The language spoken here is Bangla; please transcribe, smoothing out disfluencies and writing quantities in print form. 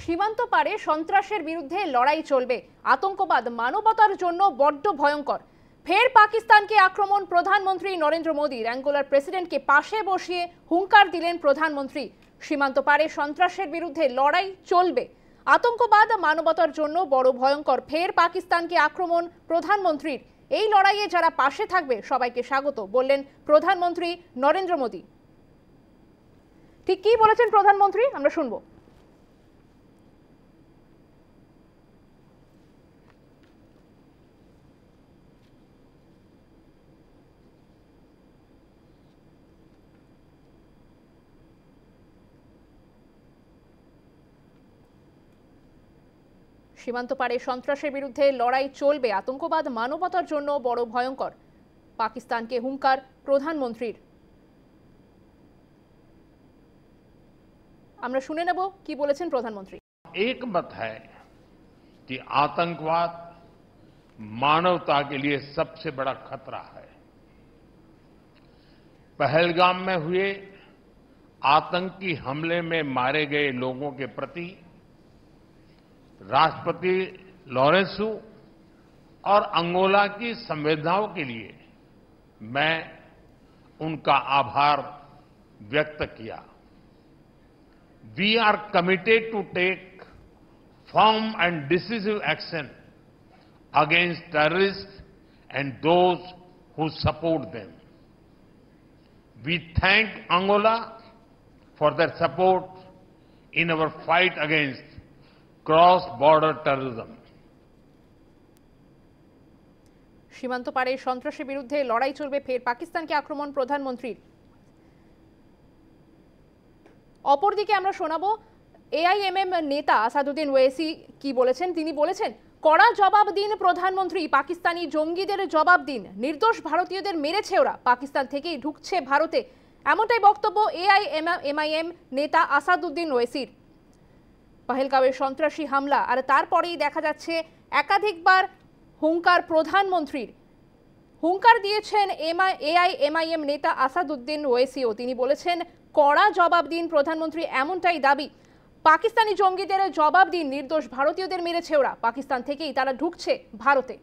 সীমান্ত পারে সন্ত্রাসের বিরুদ্ধে লড়াই চলবে। আতঙ্কবাদ মানবতার জন্য বড্ড ভয়ঙ্কর। ফের পাকিস্তানকে আক্রমণ প্রধানমন্ত্রী নরেন্দ্র মোদীর। অ্যাঙ্গোলার প্রেসিডেন্টকে পাশে বসিয়ে হুঙ্কার দিলেন প্রধানমন্ত্রী। সীমান্ত পারে সন্ত্রাসের বিরুদ্ধে লড়াই চলবে। আতঙ্কবাদ মানবতার জন্য বড় ভয়ঙ্কর। ফের পাকিস্তানকে আক্রমণ প্রধানমন্ত্রীর। এই লড়াইয়ে যারা পাশে থাকবে সবাইকে স্বাগত বললেন প্রধানমন্ত্রী নরেন্দ্র মোদী। ঠিক কি বলেছেন প্রধানমন্ত্রী আমরা শুনবো। সীমান্ত পারে সন্ত্রাসের বিরুদ্ধে লড়াই চলবে। আতঙ্কবাদ মানবতার জন্য বড় ভয়ঙ্কর। পাকিস্তানকে হুঙ্কার প্রধানমন্ত্রীর। আমরা শুনে নেব কি বলেছেন প্রধানমন্ত্রী। एक मत है कि आतंकवाद मानवता के लिए सबसे बड़ा खतरा है। पहलगाम में हुए आतंकी हमले में मारे गए लोगों के प्रति राष्ट्रपति लॉरेंसो और अंगोला की संवेदनाओं के लिए मैं उनका आभार व्यक्त किया। We are committed to take firm and decisive action against terrorists and those who support them. We thank Angola for their support in our fight against cross-border terrorism. সীমান্ত পারে সন্ত্রাসের বিরুদ্ধে লড়াই চলবে। ফের পাকিস্তানকে আক্রমণ প্রধানমন্ত্রীর। অপরদিকে আমরা শোনাবো এআইএমএম নেতা আসাদুদ্দিন ওয়েসি কি বলেছেন। তিনি বলেছেন, কড়া জবাব দিন প্রধানমন্ত্রী, পাকিস্তানি জঙ্গিদের জবাব দিন। নির্দোষ ভারতীয়দের মেরেছে ওরা, পাকিস্তান থেকেই ঢুকছে ভারতে। এমনটাই বক্তব্য এআইএমআইএম নেতা আসাদুদ্দিন ওয়েসির। পহেলগাঁওয়ের সন্ত্রাসী হামলা আর তারপরেই দেখা যাচ্ছে একাধিকবার হুঙ্কার প্রধানমন্ত্রীর। হুঙ্কার দিয়েছেন এআইএমআইএম নেতা আসাদুদ্দিন ওয়েসিও। তিনি বলেছেন, কড়া জবাব দিন প্রধানমন্ত্রী, এমনটাই দাবি। পাকিস্তানি জঙ্গিদের জবাব দিন, নির্দোষ ভারতীয়দের মেরেছে ওরা, পাকিস্তান থেকেই তারা ঢুকছে ভারতে।